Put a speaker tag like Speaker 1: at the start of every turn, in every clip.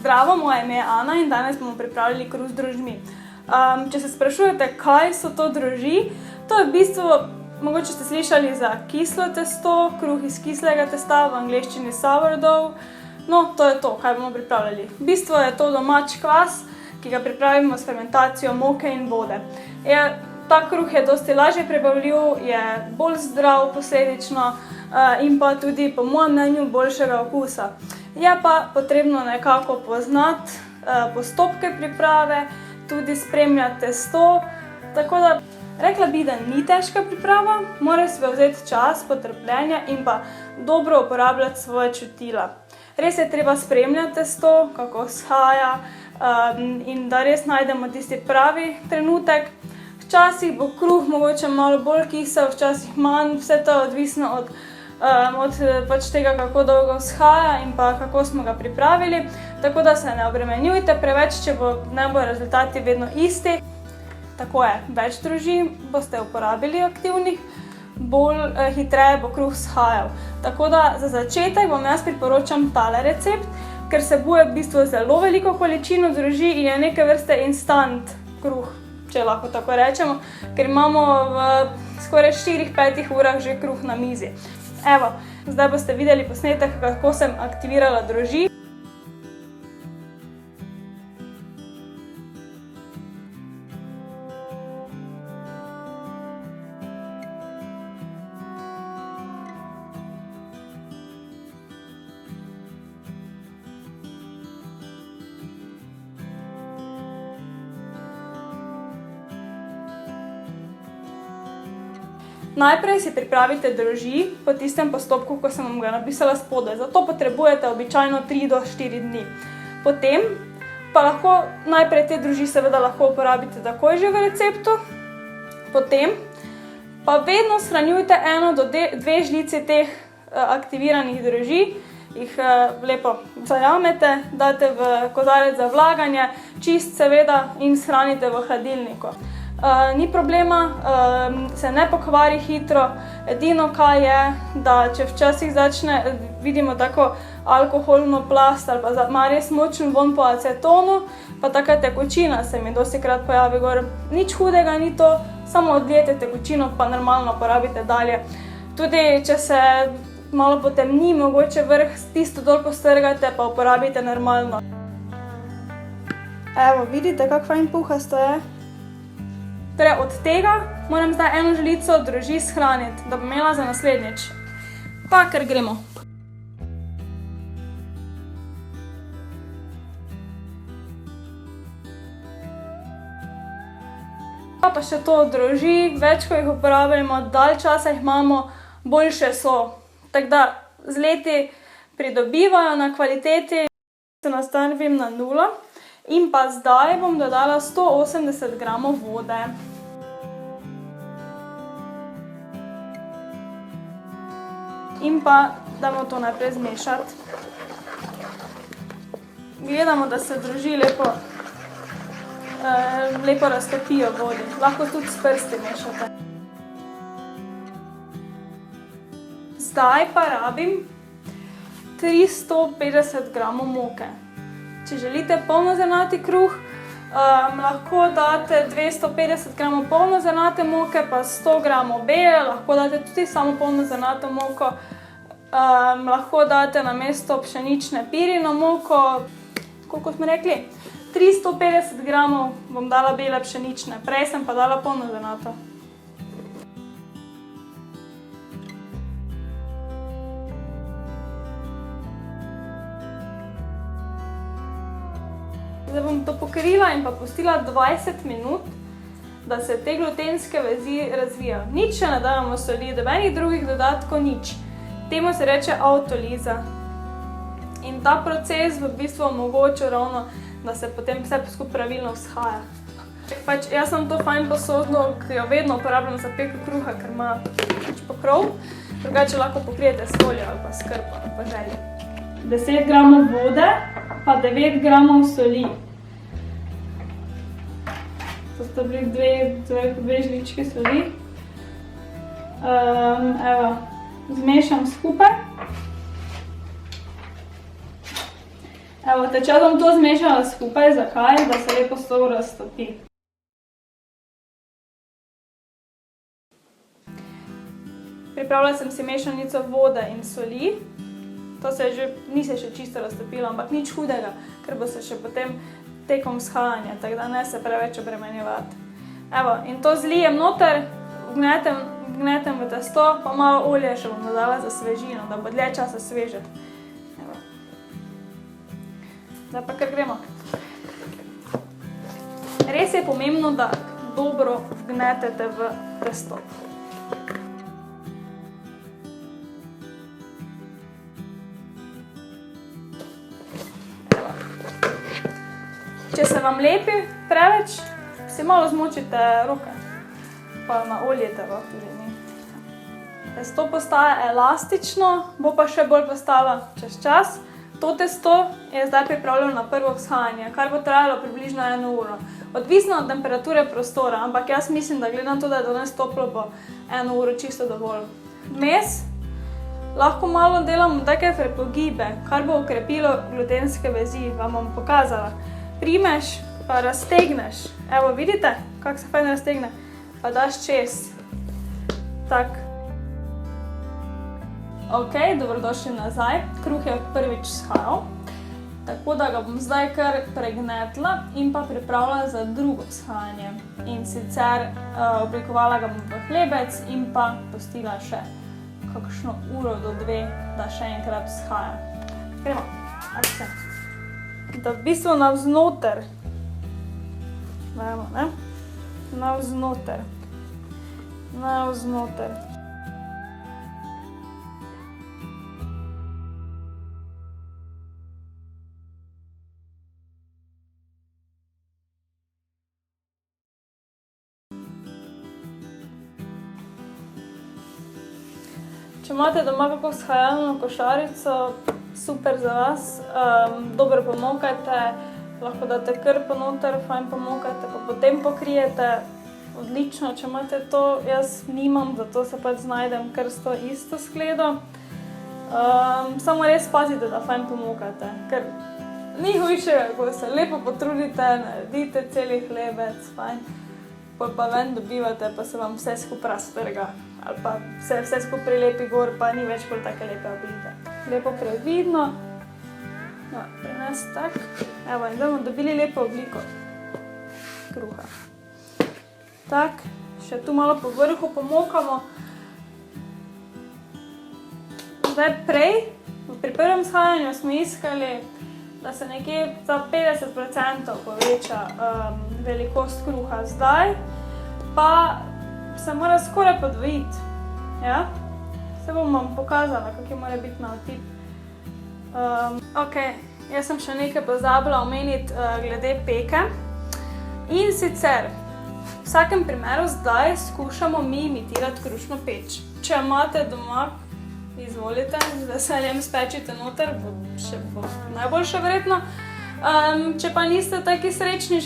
Speaker 1: Zdravo, moje ime je Ana in danes bomo pripravljali kruh z drožmi. Če se sprašujete, kaj so to drožji, to je v bistvu, mogoče ste slišali za kislo testo, kruh iz kislega testa, v angleščini sourdough. No, to je to, kaj bomo pripravljali. V bistvu je to domač kvas, ki ga pripravimo s fermentacijo moke in vode. Ta kruh je dosti lažje prebavljiv, je bolj zdrav posledično in pa tudi po mojem mnenju boljšega okusa. Je pa potrebno nekako poznati postopke priprave, tudi spremljati testo, tako da rekla bi, da ni težka priprava, mora si vzeti čas, potrpljenje in pa dobro uporabljati svoje čutila. Res je treba spremljati testo, kako vzhaja in da res najdemo tisti pravi trenutek. Včasih bo kruh mogoče malo bolj kisel, včasih manj, vse to je odvisno od tega, kako dolgo vzhaja in pa kako smo ga pripravili. Tako da se ne obremenjujte preveč, če ne bodo rezultati vedno isti. Tako je, več drožji boste uporabili aktivnih, bolj hitreje bo kruh vzhajal. Tako da za začetek vam jaz priporočam tale recept, ker vsebuje v bistvu zelo veliko količino drožji in je neke vrste instant kruh, če lahko tako rečemo, ker imamo v skoraj 4-5 urah že kruh na mizi. Evo, zdaj boste videli posnetek, kako sem aktivirala drožji. Najprej si pripravite drožji po tistem postopku, ko sem vam ga napisala spodaj. Zato potrebujete običajno 3 do 4 dni. Potem pa lahko najprej te drožji seveda lahko uporabite takoj že v receptu. Potem pa vedno shranjujte 1 do 2 žlici teh aktiviranih drožji, jih lepo zajamete, date v kozarec za vlaganje, čist seveda in shranite v hladilniku. Ni problema, se ne pokvari hitro, edino kaj je, da če včasih vidimo tako alkoholno plast ali pa ima res močen vonj po acetonu, pa taka tekočina se mi dostikrat pojavi gor. Nič hudega ni to, samo odlijete tekočino pa normalno porabite dalje. Tudi če se malo potemni, mogoče vrh tisto dol postrgate pa uporabite normalno. Evo, vidite, kako fajn puhasto je? Torej, od tega moram zdaj 1 žlico drožji shraniti, da bom imela za naslednjič. Pa kar gremo. Pa še to drožji, več ko jih uporabljamo, dalj časa jih imamo, boljše so. Tako da z leti pridobivajo na kvaliteti, se nastavim na 0. In pa zdaj bom dodala 180 gramov vode. In pa damo to najprej zmešati. Gledamo, da se drožji lepo raztopijo v vodi. Lahko tudi s prsti mešate. Zdaj pa rabim 350 gramov moke. Če želite polnozrnati kruh, lahko date 250 gramov polnozrnate moke, pa 100 gramov bele, lahko date tudi samo polnozrnato moko, lahko date namesto pšenične pirino moko, koliko smo rekli? 350 gramov bom dala bele pšenične, prej sem pa dala polnozrnato. Zdaj bom to pokrila in pa pustila 20 minut, da se te glutenske vezi razvijajo. Nič še ne dajamo soli, nobenih drugih dodatkov, nič. Temu se reče avtoliza. In ta proces v bistvu omogoča ravno, da se potem vse skupaj pravilno vzhaja. Jaz sem to fajn posodno, ki jo vedno uporabljam za peko kruha, ker ima pokrov. Drugače lahko pokrijete s foljo ali pa s krpo, po želji. 10 gramov vode, pa 9 gramov soli. To sta bili 2 žličke soli. Zmešam skupaj. Evo, tečaj bom to zmešala skupaj, zakaj? Da se lepo sol raztopi. Pripravila sem si mešanico vode in soli. To ni se še čisto raztopilo, ampak nič hudega, ker bo se še potem tekom vzhajanja, tako da ne se preveč obremenjevati. Evo, in to zlijem noter, vgnetem v testo, pa malo olje še bom dodala za svežino, da bo dlje časa svežiti. Evo. Zdaj pa kar gremo. Res je pomembno, da dobro vgnetete v testo. Če se vam lepi preveč, si malo zmočite roke, pa naoljite tudi ni. Testo postaja elastično, bo pa še bolj postalo čez čas. To testo je zdaj pripravljeno na prvo vzhajanje, kar bo trajalo približno 1 uro. Odvisno od temperature prostora, ampak jaz mislim, da glede na to, da je danes toplo, bo 1 uro čisto dovolj. Vmes lahko malo delamo take prepogibe, kar bo okrepilo glutenske vezi, vam bom pokazala. Primeš, pa raztegneš. Evo, vidite, kako se fajn raztegne? Pa daš čez. Tak. Ok, dobrodošli nazaj. Kruh je prvič vzhajal. Tako da ga bom zdaj kar pregnetla in pa pripravila za drugo vzhajanje. In sicer oblikovala ga bom v hlebec in pa pustila še kakšno uro do 2, da še enkrat vzhaja. Gremo, akcija. Da v bistvu navznoter, dajmo, ne? Navznoter. Če imate doma kako vzhajalno košarico, super za vas, dobro pomokajte, lahko date krpo noter, fajn pomokajte, pa potem pokrijete, odlično, če imate to, jaz nimam, zato se pač znajdem kar s to isto skledo. Samo res pazite, da fajn pomokajte, ker ni hujšega, ko se lepo potrudite, naredite celi hlebec, fajn, pol pa ven dobivate, pa se vam vse skupaj raztrga, ali pa se vse skupaj prilepi gor, pa ni več bolj take lepe oblike. Lepo previdno, prinesti tak, evo, in da bomo dobili lepo obliko kruha. Tak, še tu malo po vrhu pomokamo. Zdaj prej, pri prvem vzhajanju smo iskali, da se nekje za 50% poveča velikost kruha. Zdaj pa se mora skoraj podvojiti, ja? Se bom vam pokazala, kak je mora biti na otip. Ok, jaz sem še nekaj pozabila omeniti glede peke. In sicer, v vsakem primeru zdaj skušamo mi imitirati krušno peč. Če imate doma, izvolite, z veseljem spečite noter, bo najboljše verjetno. Če pa niste taki srečni,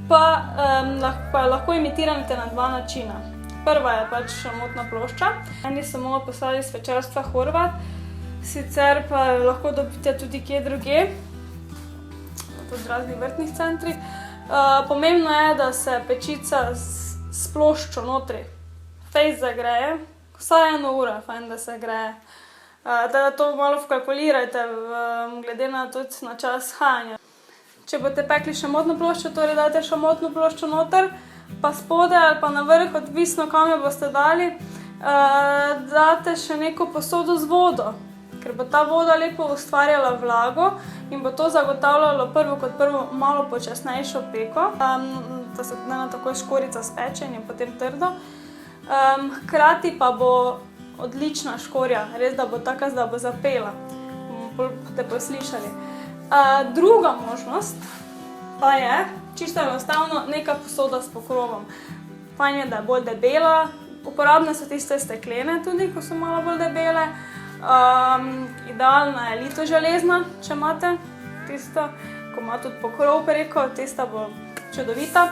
Speaker 1: pa lahko imitirate na 2 načina. Prva je pač šamotna plošča. Eni so malo poslali iz Svečarstva Horvat, sicer pa lahko dobite tudi kje druge, tudi v raznih vrtnih centrih. Pomembno je, da se pečica s ploščo notri fejst zagreje, vsaj 1 uro je fajn, da se greje. Da to malo vkalkulirajte glede na tudi na čas vzhajanja. Če boste pekli šamotno ploščo, torej dajte šamotno ploščo noter, pa spodaj ali pa na vrh, odvisno kam jo boste dali, date še neko posodo z vodo, ker bo ta voda lepo ustvarjala vlago in bo to zagotavljalo kot prvo malo počasnejšo peko, da se ne takoj škorica speče in je potem trdo. Hkrati pa bo odlična škorja, res da bo taka, da bo zapela, boste poslišali. Druga možnost pa je čisto enostavno neka posoda s pokrovom. Fajn je, da je bolj debela, uporabne so tiste steklene tudi, ko so malo bolj debele. Idealna je litoželezna, če imate tisto, ko ima tudi pokrov preko, tista bo čudovita.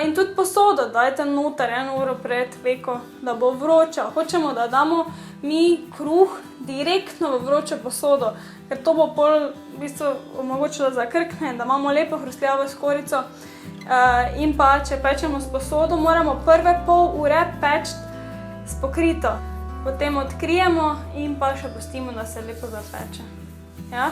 Speaker 1: In tudi posodo dajte noter 1 uro pred peko, da bo vroča. Hočemo, da damo mi kruh direktno v vročo posodo, ker to bo pol v bistvu omogočilo, da zakrkne, da imamo lepo hrustljavo skorjico. In pa, če pečemo s posodo, moramo prve pol ure peči s pokrito. Potem odkrijemo in pa še pustimo, da se lepo zapeče. Ja?